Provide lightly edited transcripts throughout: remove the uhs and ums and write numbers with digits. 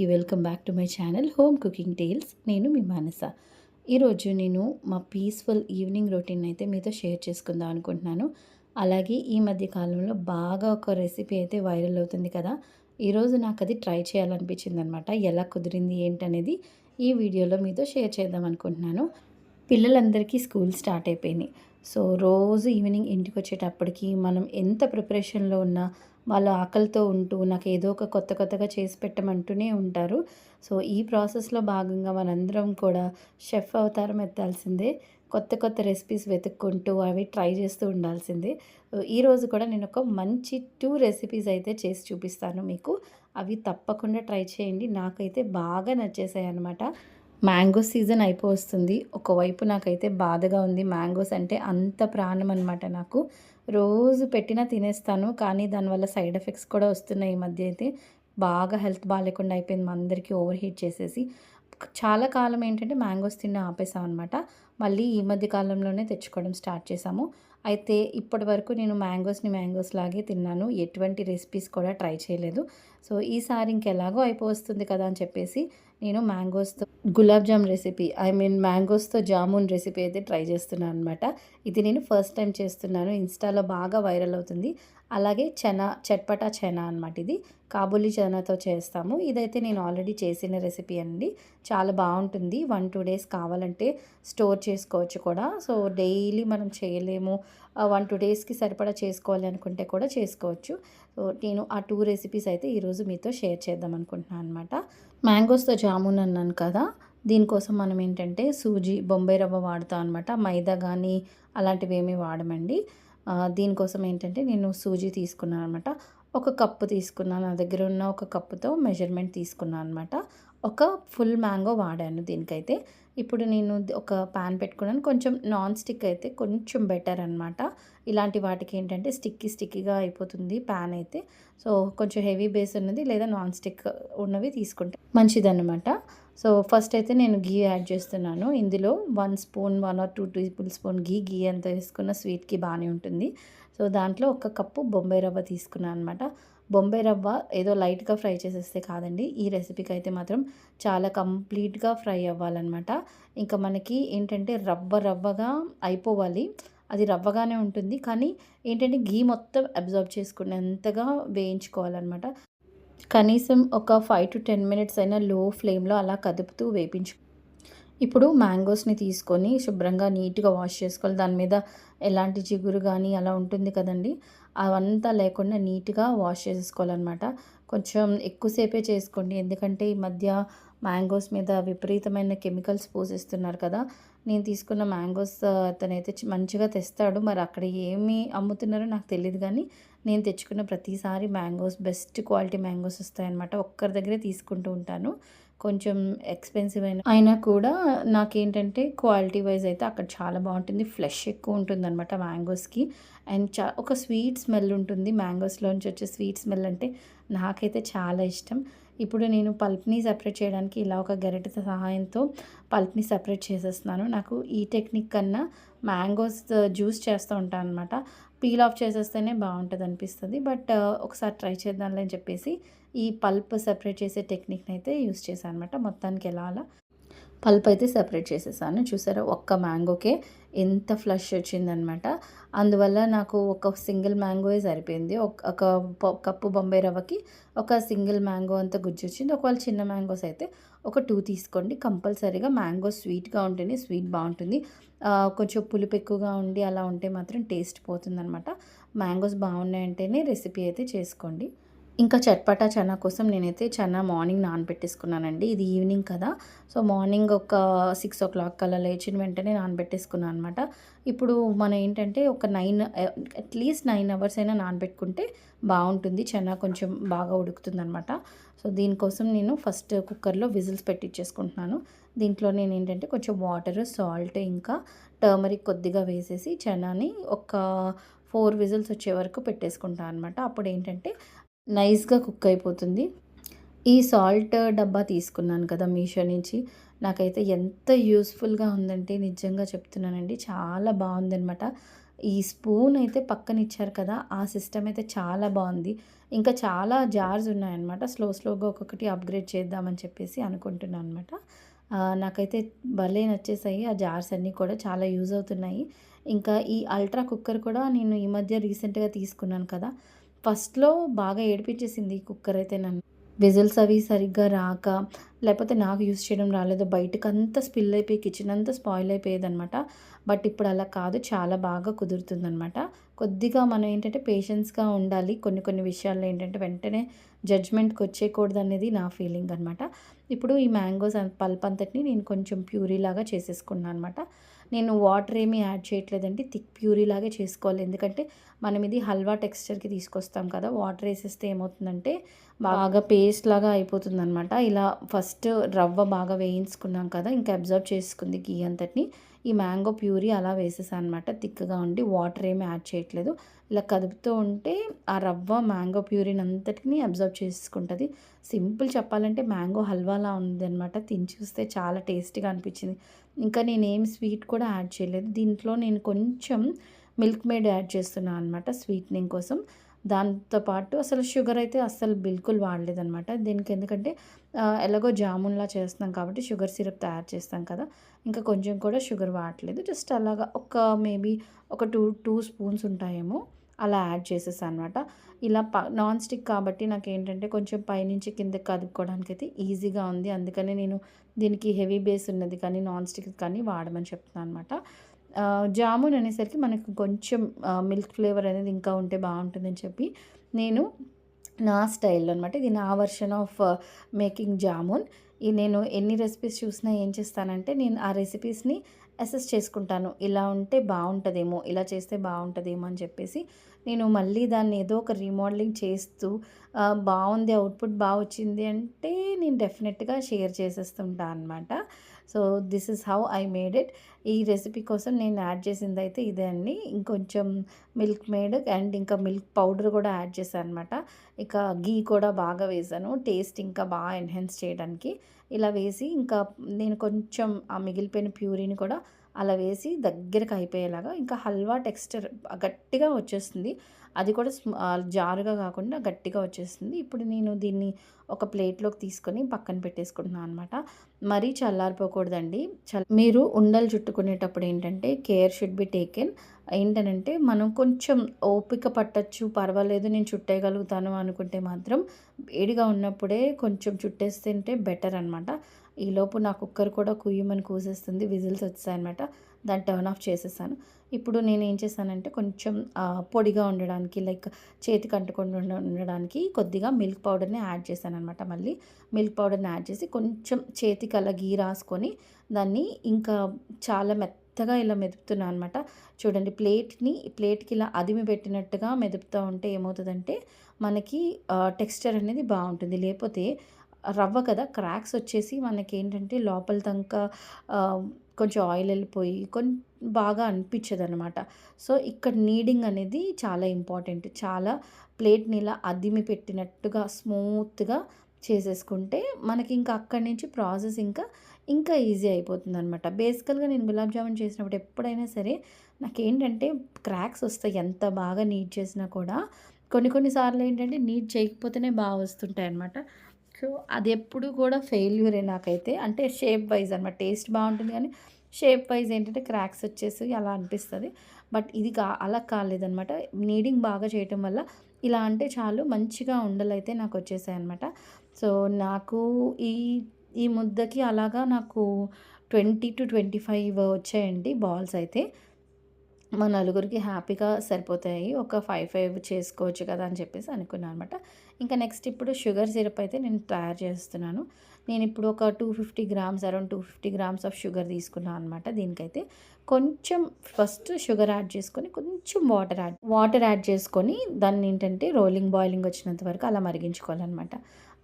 అందరికీ welcome back to my channel home cooking tales. నేను మీ మానస. ఈరోజు నేను మా పీస్ఫుల్ ఈవినింగ్ రొటీన్ అయితే మీతో షేర్ చేసుకుందాం అనుకుంటున్నాను. అలాగే ఈ మధ్య కాలంలో బాగా ఒక రెసిపీ అయితే వైరల్ అవుతుంది కదా. ఈరోజు నాకు అది ట్రై చేయాలనిపించింది అనమాట. ఎలా కుదిరింది ఏంటనేది ఈ వీడియోలో మీతో షేర్ చేద్దాం అనుకుంటున్నాను. పిల్లలందరికీ స్కూల్ స్టార్ట్ అయిపోయినాయి. సో రోజు ఈవినింగ్ ఇంటికి వచ్చేటప్పటికి మనం ఎంత ప్రిపరేషన్లో ఉన్నా వాళ్ళు ఆకలితో ఉంటూ నాకు ఏదో ఒక కొత్తగా చేసి పెట్టమంటూనే ఉంటారు. సో ఈ ప్రాసెస్లో భాగంగా మనందరం కూడా షెఫ్ అవతారం ఎత్తాల్సిందే. కొత్త రెసిపీస్ వెతుక్కుంటూ అవి ట్రై చేస్తూ ఉండాల్సిందే. ఈరోజు కూడా నేను ఒక మంచి 2 రెసిపీస్ అయితే చేసి చూపిస్తాను మీకు. అవి తప్పకుండా ట్రై చేయండి. నాకైతే బాగా నచ్చేసాయి అన్నమాట. మ్యాంగో సీజన్ అయిపోవస్తుంది. ఒకవైపు నాకైతే బాధగా ఉంది. మ్యాంగోస్ అంటే అంత ప్రాణం అనమాట నాకు. రోజు పెట్టినా తినేస్తాను. కానీ దానివల్ల సైడ్ ఎఫెక్ట్స్ కూడా వస్తున్నాయి ఈ మధ్య అయితే. బాగా హెల్త్ బాగాలేకుండా అయిపోయింది మా అందరికీ ఓవర్ హీట్ చేసేసి. చాలా కాలం ఏంటంటే మ్యాంగోస్ తినడం ఆపేసామనమాట. మళ్ళీ ఈ మధ్య కాలంలోనే తెచ్చుకోవడం స్టార్ట్ చేశాము. అయితే ఇప్పటి వరకు నేను మ్యాంగోస్ లాగే తిన్నాను. ఎటువంటి రెసిపీస్ కూడా ట్రై చేయలేదు. సో ఈసారి ఇంకెలాగో అయిపోతుంది కదా అని చెప్పేసి నేను మ్యాంగోస్‌తో గులాబ్ జామ్ రెసిపీ మ్యాంగోస్‌తో జామున్ రెసిపీ అయితే ట్రై చేస్తున్నాను అనమాట. ఇది నేను ఫస్ట్ టైం చేస్తున్నాను. ఇన్‌స్టాలో బాగా వైరల్ అవుతుంది. అలాగే చట్పటా చనా అనమాట ఇది. కాబూలీ చనాతో చేస్తాము. ఇదైతే నేను ఆల్రెడీ చేసిన రెసిపీ అండి. చాలా బాగుంటుంది. 1-2 డేస్ కావాలంటే స్టోర్ చేసుకోవచ్చు కూడా. సో డైలీ మనం చేయలేము. 1-2 డేస్కి సరిపడా చేసుకోవాలి అనుకుంటే కూడా చేసుకోవచ్చు. సో నేను ఆ 2 రెసిపీస్ అయితే ఈరోజు మీతో షేర్ చేద్దాం అనుకుంటున్నాను అనమాట. మ్యాంగోస్‌తో జామున్ అన్నాను కదా. దీనికోసం మనం ఏంటంటే సూజీ, బొంబాయి రవ్వ వాడతాం అనమాట. మైదా కానీ అలాంటివి ఏమీ వాడమండి. దీనికోసం ఏంటంటే నేను సూజీ తీసుకున్నాను అనమాట. ఒక కప్పు తీసుకున్నాను. నా దగ్గర ఉన్న ఒక కప్పుతో మెజర్మెంట్ తీసుకున్నాను అనమాట. ఒక ఫుల్ మ్యాంగో వాడాను దీనికైతే. ఇప్పుడు నేను ఒక పాన్ పెట్టుకున్నాను. కొంచెం నాన్ స్టిక్ అయితే కొంచెం బెటర్ అనమాట. ఇలాంటి వాటికి ఏంటంటే స్టిక్కీగా అయిపోతుంది పాన్ అయితే. సో కొంచెం హెవీ బేస్ ఉన్నది లేదా నాన్ స్టిక్ ఉన్నవి తీసుకుంటే మంచిదన్నమాట. సో ఫస్ట్ అయితే నేను ఘీ యాడ్ చేస్తున్నాను. ఇందులో 1 స్పూన్ 1 ఆర్ 2 టేబుల్ స్పూన్ ఘీ అంత వేసుకున్న స్వీట్‌కి బాగానే ఉంటుంది. సో దాంట్లో ఒక కప్పు బొంబాయి రవ్వ తీసుకున్నాను అనమాట. బొంబాయి రవ్వ ఏదో లైట్‌గా ఫ్రై చేసేస్తే కాదండి. ఈ రెసిపీకి అయితే మాత్రం చాలా కంప్లీట్‌గా ఫ్రై అవ్వాలన్నమాట. ఇంకా మనకి ఏంటంటే రవ్వగా అయిపోవాలి. అది రవ్వగానే ఉంటుంది. కానీ ఏంటంటే ఘీ మొత్తం అబ్జార్బ్ చేసుకునేంతగా వేయించుకోవాలన్నమాట. కనీసం ఒక 5-10 మినిట్స్ అయినా లో ఫ్లేమ్‌లో అలా కదుపుతూ ఇప్పుడు మ్యాంగోస్‌ని తీసుకొని శుభ్రంగా నీట్‌గా వాష్ చేసుకోవాలి. దాని మీద ఎలాంటి జిగురు గానీ అలా ఉంటుంది కదండీ! అవంతా లేకుండా నీట్‌గా వాష్ చేసేసుకోవాలనమాట. కొంచెం ఎక్కువసేపే చేసుకోండి. ఎందుకంటే ఈ మధ్య మ్యాంగోస్ మీద విపరీతమైన కెమికల్స్ పోసేస్తున్నారు కదా. నేను తీసుకున్న మ్యాంగోస్ అతనైతే మంచిగా తెస్తాడు. మరి అక్కడ ఏమి అమ్ముతున్నారో నాకు తెలీదు గానీ, నేను తెచ్చుకున్న ప్రతిసారి బెస్ట్ క్వాలిటీ మ్యాంగోస్ వస్తాయన్నమాట. ఒక్కరి దగ్గరే తీసుకుంటూ ఉంటాను. కొంచెం ఎక్స్‌పెన్సివ్ అయినా కూడా నాకేంటంటే క్వాలిటీ వైజ్ అయితే అక్కడ చాలా బాగుంటుంది. ఫ్లెష్ ఎక్కువ ఉంటుందన్నమాట మ్యాంగోస్‌కి. అండ్ ఒక స్వీట్ స్మెల్ ఉంటుంది. మ్యాంగోస్‌లోంచి వచ్చే స్వీట్ స్మెల్ అంటే నాకైతే చాలా ఇష్టం. ఇప్పుడు నేను పల్ప్‌ని సెపరేట్ చేయడానికి ఇలా ఒక గరిటె సహాయంతో పల్ప్‌ని సెపరేట్ చేసేస్తున్నాను. నాకు ఈ టెక్నిక్ కన్నా మ్యాంగోస్ జ్యూస్ చేస్తూ ఉంటాను అనమాట. పీల్ ఆఫ్ చేసేస్తేనే బాగుంటదనిపిస్తది. బట్ ఒకసారి ట్రై చేద్దాంలే అని చెప్పేసి ఈ పల్ప్ సెపరేట్ చేసే టెక్నిక్‌ని అయితే యూజ్ చేశాను అనమాట. మొత్తానికి అలా పల్ప్ అయితే సెపరేట్ చేసేసాను. చూసారా ఒక్క మ్యాంగోకే ఎంత ఫ్లష్ వచ్చిందనమాట. అందువల్ల నాకు ఒక సింగిల్ మ్యాంగోయే సరిపోయింది. ఒక కప్పు బొంబాయి రవ్వకి ఒక సింగిల్ మ్యాంగో అంత గుజ్జొచ్చింది. ఒకవేళ చిన్న మ్యాంగోస్ అయితే ఒక 2 తీసుకోండి. కంపల్సరీగా మ్యాంగో స్వీట్‌గా ఉంటేనే స్వీట్ బాగుంటుంది. కొంచెం పులుపు ఎక్కువగా ఉండి అలా ఉంటే మాత్రం టేస్ట్ పోతుందనమాట. మ్యాంగోస్ బాగున్నాయంటేనే రెసిపీ అయితే చేసుకోండి. ఇంకా చట్పటా చనా కోసం నేనైతే చనా మార్నింగ్ నానబెట్టేసుకున్నానండి. ఇది ఈవినింగ్ కదా. సో మార్నింగ్ ఒక 6:00 అలా లేచిన వెంటనే నానబెట్టేసుకున్నాను అనమాట. ఇప్పుడు మనం ఏంటంటే ఒక 9 అట్లీస్ట్ 9 అవర్స్ అయినా నానబెట్టుకుంటే బాగుంటుంది. చనా కొంచెం బాగా ఉడుకుతుందనమాట. సో దీనికోసం నేను ఫస్ట్ కుక్కర్‌లో విజిల్స్ పెట్టిచ్చేసుకుంటున్నాను. దీంట్లో నేను ఏంటంటే కొంచెం వాటర్, సాల్ట్ ఇంకా టర్మరిక్ కొద్దిగా వేసేసి చనాని ఒక 4 విజిల్స్ వచ్చే వరకు పెట్టేసుకుంటాను అనమాట. అప్పుడు ఏంటంటే నైస్‌గా కుక్ అయిపోతుంది. ఈ సాల్ట్ డబ్బా తీసుకున్నాను కదా మీషో నుంచి. నాకైతే ఎంత యూస్‌ఫుల్‌గా ఉందంటే నిజంగా చెప్తున్నానండి. చాలా బావుందనమాట. ఈ స్పూన్ అయితే పక్కన ఇచ్చారు కదా! ఆ సిస్టమ్ అయితే చాలా బావుంది. ఇంకా చాలా జార్స్ ఉన్నాయన్నమాట. స్లోగా ఒక్కొక్కటి అప్‌గ్రేడ్ చేద్దామని చెప్పేసి అనుకుంటున్నాను అనమాట. నాకైతే భలే నచ్చేసాయి. ఆ జార్స్ అన్నీ కూడా చాలా యూజ్ అవుతున్నాయి. ఇంకా ఈ అల్ట్రా కుక్కర్ కూడా నేను ఈ మధ్య రీసెంట్‌గా తీసుకున్నాను కదా! ఫస్ట్‌లో బాగా ఏడిపించేసింది ఈ కుక్కర్ అయితే నన్ను. విజిల్స్ అవి సరిగ్గా రాక, లేపోతే నాకు యూజ్ చేయడం రాలేదు. బయటకంతా స్పిల్ అయిపోయి కిచెన్ అంతా స్పాయిల్ అయిపోయేదనమాట. బట్ ఇప్పుడు అలా కాదు. చాలా బాగా కుదురుతుందనమాట. కొద్దిగా మనం ఏంటంటే పేషెన్స్‌గా ఉండాలి. కొన్ని విషయాల్లో ఏంటంటే వెంటనే జడ్జ్‌మెంట్‌కొచ్చేయకూడదనేది నా ఫీలింగ్ అనమాట. ఇప్పుడు ఈ మ్యాంగోస్ పల్ప్ అంతటిని నేను కొంచెం ప్యూరీలాగా చేసేసుకున్నాను అనమాట. నేను వాటర్ ఏమి యాడ్ చేయట్లేదండి. థిక్ ప్యూరీలాగే చేసుకోవాలి. ఎందుకంటే మనం ఇది హల్వా టెక్స్చర్‌కి తీసుకొస్తాం కదా! వాటర్ ఏసేస్తే ఏమవుతుందంటే బాగా పేస్ట్ లాగా అయిపోతుందనమాట. ఇలా ఫస్ట్ రవ్వ బాగా వేయించుకున్నాం కదా! ఇంకా అబ్జర్వ్ చేసుకుంది ఘీ అంతటిని. ఈ మ్యాంగో ప్యూరీ అలా వేసేసా అనమాట. థిక్‌గా ఉండి వాటర్ ఏమి యాడ్ చేయట్లేదు. ఇలా కదుపుతూ ఉంటే ఆ రవ్వ మ్యాంగో ప్యూరీని అంతటిని అబ్జర్వ్ చేసుకుంటది. సింపుల్ చెప్పాలంటే మ్యాంగో హల్వాలా ఉందనమాట. తిని చూస్తే చాలా టేస్టీగా అనిపించింది. ఇంకా నేనేం స్వీట్ కూడా యాడ్ చేయలేదు. దీంట్లో నేను కొంచెం మిల్క్ మేడ్ యాడ్ చేస్తున్నా అనమాట స్వీటనింగ్ కోసం. దాంతో పాటు అసలు షుగర్ అయితే అస్సలు బిల్కుల్ వాడలేదనమాట. దీనికి ఎందుకంటే ఎలాగో జామున్‌లా చేస్తున్నాం కాబట్టి షుగర్ సిరప్ తయారు చేస్తాం కదా! ఇంకా కొంచెం కూడా షుగర్ వాడట్లేదు. జస్ట్ అలాగా ఒక మేబీ ఒక 2 స్పూన్స్ ఉంటాయేమో అలా యాడ్ చేసేసా అనమాట. ఇలా నాన్ స్టిక్ కాబట్టి నాకేంటంటే కొంచెం పైనుంచి కిందకి కదుపుకోవడానికైతే ఈజీగా ఉంది. అందుకనే నేను దీనికి హెవీ బేస్ ఉన్నది కానీ నాన్ స్టిక్ కానీ వాడమని చెప్తున్నాను అనమాట. జామున్ అనేసరికి మనకు కొంచెం మిల్క్ ఫ్లేవర్ అనేది ఇంకా ఉంటే బావుంటుందని చెప్పి నేను నా స్టైల్‌లో అనమాట. ఇది నా వర్షన్ ఆఫ్ మేకింగ్ జామున్. నేను ఎన్ని రెసిపీస్ చూసినా ఏం చేస్తానంటే, నేను ఆ రెసిపీస్‌ని అసెస్ చేసుకుంటాను. ఇలా ఉంటే బావుంటదేమో, ఇలా చేస్తే బావుంటదేమో అని చెప్పేసి, నేను మళ్ళీ దాన్ని ఏదో ఒక రీమోడలింగ్ చేస్తూ బావుంది, అవుట్‌పుట్ వచ్చింది అంటే, నేను డెఫినెట్‌గా షేర్ చేసేస్తుంటా అనమాట. So, this is how I made it. ఈ రెసిపీ కోసం నేను యాడ్ చేసిందైతే ఇదే అండి. ఇంకొంచెం మిల్క్ మేడ్ అండ్ ఇంకా మిల్క్ పౌడర్ కూడా యాడ్ చేశాను అనమాట. ఇక ఘీ కూడా బాగా వేశాను. టేస్ట్ ఇంకా బాగా ఎన్హాన్స్ చేయడానికి. ఇలా వేసి ఇంకా నేను కొంచెం ఆ మిగిలిపోయిన ప్యూరీని కూడా అలా వేసి దగ్గరికి అయిపోయేలాగా ఇంకా హల్వా టెక్స్చర్ గట్టిగా వచ్చేస్తుంది. అది కూడా జారుగా కాకుండా గట్టిగా వచ్చేస్తుంది. ఇప్పుడు నేను దీన్ని ఒక ప్లేట్‌లోకి తీసుకొని పక్కన పెట్టేసుకుంటున్నాను అనమాట. మరీ చల్లారిపోకూడదండి. మీరు ఉండలు చుట్టుకునేటప్పుడు ఏంటంటే కేర్ షుడ్ బి టేకెన్. ఏంటనంటే మనం కొంచెం ఓపిక పట్టొచ్చు, పర్వాలేదు నేను చుట్టేయగలుగుతాను అనుకుంటే మాత్రం వేడిగా ఉన్నప్పుడే కొంచెం చుట్టేస్తుంటే బెటర్ అనమాట. ఈలోపు నా కుక్కర్ కూడా కుయ్యమని కూసేస్తుంది. విజిల్స్ వచ్చేసాయనమాట. దాన్ని టర్న్ ఆఫ్ చేసేసాను. ఇప్పుడు నేనేం చేశానంటే కొంచెం పొడిగా ఉండడానికి లైక్ చేతికి అంటకుండా ఉండడానికి కొద్దిగా మిల్క్ పౌడర్‌ని యాడ్ చేశాననమాట మళ్ళీ. మిల్క్ పౌడర్‌ని యాడ్ చేసి కొంచెం చేతికి అలా గీ రాసుకొని దాన్ని ఇంకా చాలా మెత్తగా ఇలా మెదుపుతున్నా అనమాట. చూడండి ప్లేట్‌కి ఇలా అదిమి పెట్టినట్టుగా మెదుపుతూ ఉంటే ఏమవుతదంటే మనకి టెక్స్చర్ అనేది బావుంటుంది. లేపోతే రవ్వ కదా! క్రాక్స్ వచ్చేసి మనకేంటంటే లోపల దంకా ఆహ్, కొంచెం ఆయిల్ ఎళ్ళిపోయి బాగా అనిపిచ్చదనమాట. సో, ఇక్కడ నీడింగ్ అనేది చాలా ఇంపార్టెంట్. చాలా ప్లేట్‌ని ఇలా అదిమి పెట్టినట్టుగా స్మూత్‌గా చేసేసుకుంటే మనకింక అక్కడి నుంచి ప్రాసెస్ ఇంకా ఈజీ అయిపోతుందనమాట. బేసికల్‌గా నేను గులాబ్ జామున్ చేసినప్పుడు ఎప్పుడైనా సరే నాకేంటంటే క్రాక్స్ వస్తాయి. ఎంత బాగా నీట్ చేసినా కూడా. కొన్ని సార్లు ఏంటంటే నీట్ చేయకపోతేనే వస్తుంటాయనమాట. సో, అదెప్పుడు కూడా ఫెయిల్యూరే నాకైతే. అంటే షేప్ వైస్ అనమాట. టేస్ట్ బావుంటుంది గానీ, షేప్ వైస్ ఏంటంటే క్రాక్స్ వచ్చేసి అలా అనిపిస్తది. బట్ ఇది అలా కాలేదనమాట. నీడింగ్ బాగా చేయటం వల్ల ఇలా అంటే చాలు మంచిగా ఉండలైతే నాకొచ్చేసాయనమాట. సో, నాకు ఈ ఈ ముద్దకి అలాగా నాకు 20-25 వచ్చాయండి బాల్స్ అయితే. మా నలుగురికి హ్యాపీగా సరిపోతాయి. ఒక 5 చేసుకోవచ్చు కదా! అని చెప్పేసి అనుకున్నాను అనమాట. ఇంకా నెక్స్ట్ ఇప్పుడు షుగర్ సిరప్ అయితే నేను తయారు చేస్తున్నాను. నేనిప్పుడు ఒక 250 grams around 250 grams of sugar తీసుకున్నాను అనమాట దీనికైతే. కొంచెం ఫస్ట్ షుగర్ యాడ్ చేసుకొని, కొంచెం వాటర్ యాడ్ చేసుకొని దాన్నేంటంటే బాయిలింగ్ వచ్చినంత వరకు అలా మరిగించుకోవాలనమాట.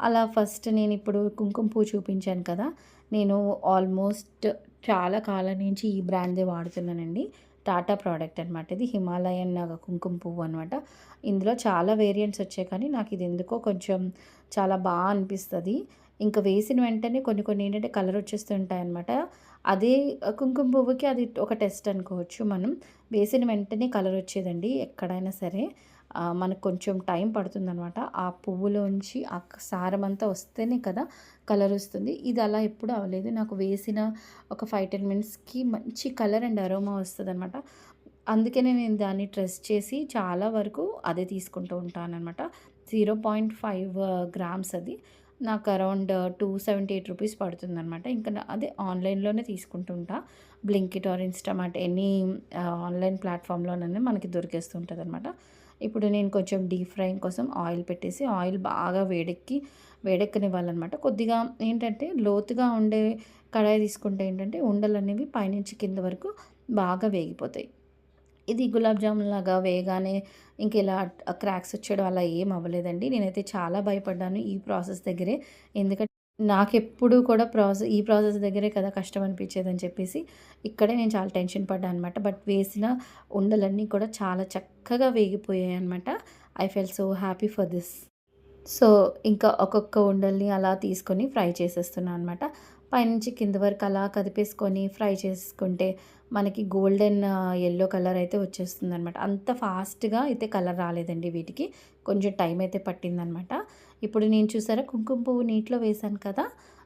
అలా ఫస్ట్ నేనిప్పుడు కుంకుమ పువ్వు చూపించాను కదా! నేను ఆల్మోస్ట్ చాలా కాలం నుంచి ఈ బ్రాండ్‌దే వాడుతున్నానండి. టాటా ప్రోడక్ట్ అనమాట ఇది. హిమాలయన్ కుంకుమ పువ్వు అనమాట. ఇందులో చాలా వేరియంట్స్ వచ్చాయి కానీ నాకు ఇది ఎందుకో కొంచెం చాలా అనిపిస్తది. ఇంకా వేసిన వెంటనే కొన్ని కొన్ని ఏంటంటే కలర్ వచ్చేస్తూ ఉంటాయన్నమాట. అదే కుంకుమ పువ్వుకి అది ఒక టెస్ట్ అనుకోవచ్చు మనం. వేసిన వెంటనే కలర్ వచ్చేదండి ఎక్కడైనా సరే. మనకు కొంచెం టైం పడుతుందనమాట. ఆ పువ్వులోంచి ఆ సారమంతా వస్తేనే కదా కలర్ వస్తుంది. ఇది అలా ఎప్పుడు అవ్వలేదు. నాకు వేసిన ఒక 5, 10 మినిట్స్‌కి మంచి కలర్ అండ్ అరోమా వస్తదనమాట. అందుకనే నేను దాన్ని ట్రస్ట్ చేసి చాలా వరకు అదే తీసుకుంటూ ఉంటాననమాట. 0.5 గ్రామ్స్ అది. నాకు అరౌండ్ 278 రూపీస్ పడుతుందనమాట. ఇంకా అదే ఆన్‌లైన్‌లోనే తీసుకుంటూ ఉంటా. Blinkit or Instamart any online ప్లాట్‌ఫామ్‌లోనైనా మనకి దొరికేస్తుంటదనమాట. ఇప్పుడు నేను కొంచెం డీప్ ఫ్రైయింగ్ కోసం ఆయిల్ పెట్టేసి ఆయిల్ బాగా వేడెక్కనివ్వాలనమాట. కొద్దిగా ఏంటంటే లోతుగా ఉండే కడాయి తీసుకుంటే ఏంటంటే ఉండలనేవి పైనుంచి కింద వరకు బాగా వేగిపోతాయి. ఇది గులాబ్ జామున్ లాగా వేయగానే ఇంకిలా క్రాక్స్ వచ్చేయడం అలా ఏం అవ్వలేదండి. నేనైతే చాలా భయపడ్డాను ఈ ప్రాసెస్ దగ్గరే. ఎందుకంటే నాకెప్పుడు కూడా ఈ ప్రాసెస్ దగ్గరే కదా కష్టం అనిపించేదని చెప్పేసి ఇక్కడే నేను చాలా టెన్షన్ పడ్డా అనమాట. బట్ వేసిన ఉండలన్నీ కూడా చాలా చక్కగా వేగిపోయాయనమాట. I felt so happy for this. So, ఇంకా ఒక్కొక్క ఉండల్ని అలా తీసుకొని ఫ్రై చేసేస్తున్నా అనమాట. పైనుంచి కింద వరకు అలా కదిపేసుకొని ఫ్రై చేసుకుంటే మనకి గోల్డెన్ యెల్లో కలర్ అయితే వచ్చేస్తుందనమాట. అంత ఫాస్ట్‌గా అయితే కలర్ రాలేదండి వీటికి. కొంచెం టైం అయితే పట్టిందనమాట. ఇప్పుడు నేను చూసారా కుంకుమ పువ్వు నీటిలో వేశాను కదా!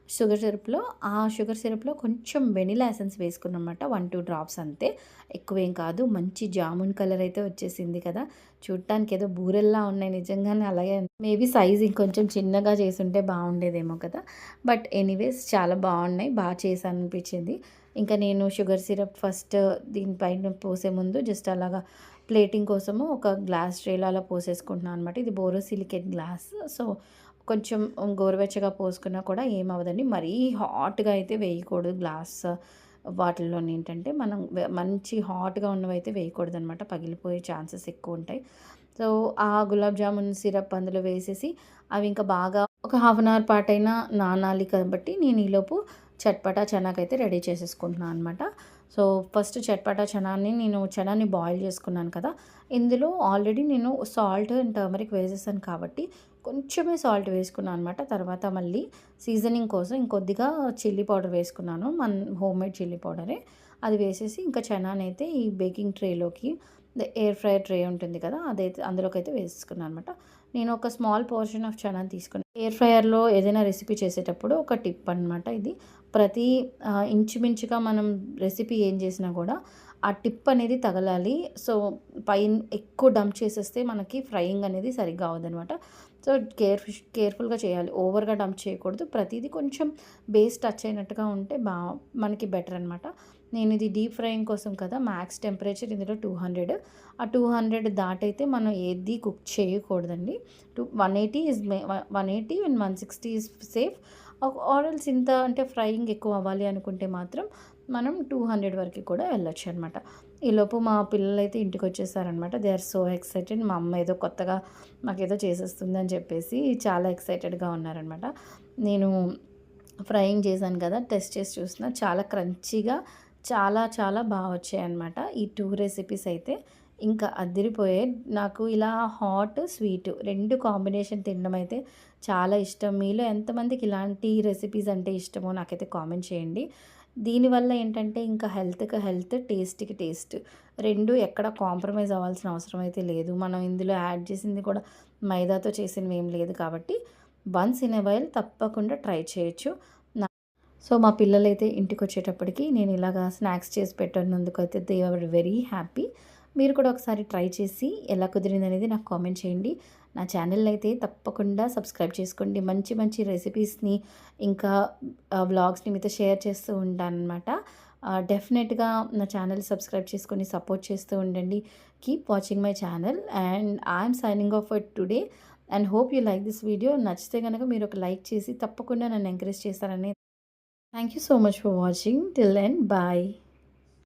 షుగర్ సిరప్‌లో. ఆ షుగర్ సిరప్‌లో కొంచెం వెనిలా ఎసెన్స్ వేసుకున్నానమాట. 1, 2 డ్రాప్స్ అంతే. ఎక్కువేం కాదు. మంచి జామున్ కలర్ అయితే వచ్చేసింది కదా! చూడటానికి ఏదో బూరెల్లా ఉన్నాయి. నిజంగానే అలాగే మేబీ సైజ్ ఇంకొంచెం చిన్నగా చేసుంటే బాగుండేదేమో కదా! బట్ ఎనీవేస్ చాలా బాగున్నాయి. చేశాననిపించింది. ఇంకా నేను షుగర్ సిరప్ ఫస్ట్ దీనిపైన పోసే ముందు జస్ట్ అలాగా ప్లేటింగ్ కోసము ఒక గ్లాస్ ట్రేలో అలా పోసేసుకుంటున్నాను అనమాట. ఇది బోరోసిలికేట్ గ్లాస్. సో, కొంచెం గోరువెచ్చగా పోసుకున్నా కూడా ఏమవ్వదండి. మరీ హాట్‌గా అయితే వేయకూడదు గ్లాస్ వాటిల్లోనేంటంటే మనం మంచి హాట్‌గా ఉన్నవైతే వేయకూడదనమాట. పగిలిపోయే ఛాన్సెస్ ఎక్కువుంటాయి. సో, ఆ గులాబ్ జామున్ సిరప్ అందులో వేసేసి అవి ఇంకా బాగా ఒక హాఫ్ అన్ అవర్ పాటైనా నానాలి కాబట్టి నేను ఈలోపు చట్పటా చనాకైతే రెడీ చేసేసుకుంటున్నాను అనమాట. సో, ఫస్ట్ చట్పటా చనాని బాయిల్ చేసుకున్నాను కదా! ఇందులో ఆల్రెడీ నేను సాల్ట్ అండ్ టర్మరిక్ వేసేసాను కాబట్టి కొంచెమే సాల్ట్ వేసుకున్నాను అనమాట. తర్వాత మళ్ళీ సీజనింగ్ కోసం ఇంకొద్దిగా చిల్లీ పౌడర్ వేసుకున్నాను. హోమ్‌మేడ్ చిల్లీ పౌడరే. అది వేసేసి ఇంకా చనానైతే ఈ బేకింగ్ ట్రేలోకి ఎయిర్ ఫ్రైయర్ ట్రే ఉంటుంది కదా! అదైతే అందులోకైతే వేసేసుకున్నాను అనమాట. నేను ఒక స్మాల్ పోర్షన్ ఆఫ్ చనాని తీసుకుని ఎయిర్ ఫ్రైయర్‌లో ఏదైనా రెసిపీ చేసేటప్పుడు ఒక టిప్ అనమాట ఇది. ప్రతి ఇంచుమించుగా మనం రెసిపీ ఏం చేసినా కూడా ఆ టిప్ అనేది తగలాలి. సో, పైన ఎక్కువ డంప్ చేసేస్తే మనకి ఫ్రైయింగ్ అనేది సరిగ్గా అవ్వదనమాట. సో, కేర్‌ఫుల్‌గా చేయాలి. ఓవర్‌గా డంప్ చేయకూడదు. ప్రతీది కొంచెం బేస్ టచ్ అయినట్టుగా ఉంటే మనకి బెటర్ అనమాట. నేను ఇది డీప్ ఫ్రైయింగ్ కోసం కదా! మ్యాక్స్ టెంపరేచర్ ఇందులో 200. ఆ 200 దాటైతే మనం ఏది కుక్ చేయకూడదండి. 180 is 180 and 160 is safe. Or else ఇంత అంటే ఫ్రైయింగ్ ఎక్కువ అవ్వాలి అనుకుంటే మాత్రం మనం 200 వరకు కూడా వెళ్ళొచ్చనమాట. ఈలోపు మా పిల్లలైతే ఇంటికొచ్చేసారనమాట. They are so excited. మా అమ్మ ఏదో కొత్తగా మాకేదో చేసేస్తుందని చెప్పేసి చాలా ఎక్సైటెడ్‌గా ఉన్నారనమాట. నేను ఫ్రైయింగ్ చేశాను కదా! టెస్ట్ చేసి చూస్తున్నా. చాలా క్రంచీగా చాలా చాలా వచ్చాయన్నమాట. ఈ 2 రెసిపీస్ అయితే ఇంకా అదిరిపోయాయి. నాకు ఇలా హాట్, స్వీట్ 2 కాంబినేషన్ తినడం అయితే చాలా ఇష్టం. మీలో ఎంతమందికి ఇలాంటి రెసిపీస్ అంటే ఇష్టమో నాకైతే కామెంట్ చేయండి. దీనివల్ల ఏంటంటే ఇంకా హెల్త్‌కి హెల్త్, టేస్ట్‌కి టేస్ట్ 2 ఎక్కడ కాంప్రమైజ్ అవ్వాల్సిన అవసరం అయితే లేదు. మనం ఇందులో యాడ్ చేసింది కూడా మైదాతో చేసినవేం లేదు కాబట్టి వన్స్ ఇన్ ఎ వైల్ తప్పకుండా ట్రై చేయొచ్చు. సో, మా పిల్లలైతే ఇంటికొచ్చేటప్పటికి నేను ఇలాగా స్నాక్స్ చేసి పెట్టినందుకైతే దే ఆర్ వెరీ హ్యాపీ. మీరు కూడా ఒకసారి ట్రై చేసి ఎలా కుదిరిందనేది నాకు కామెంట్ చేయండి. నా ఛానల్‌ని అయితే తప్పకుండా సబ్స్క్రైబ్ చేసుకోండి. మంచి మంచి రెసిపీస్‌ని ఇంకా వ్లాగ్స్‌ని మీతో షేర్ చేస్తూ ఉంటాననమాట. డెఫినెట్‌గా నా ఛానల్ సబ్స్క్రైబ్ చేసుకొని సపోర్ట్ చేస్తూ ఉండండి. Keep watching my channel and I'm signing off for today and hope you like this video. నచ్చితే గనక మీరు ఒక లైక్ చేసి తప్పకుండా నన్ను ఎంకరేజ్ చేస్తారని. Thank you so much for watching. Till then, bye.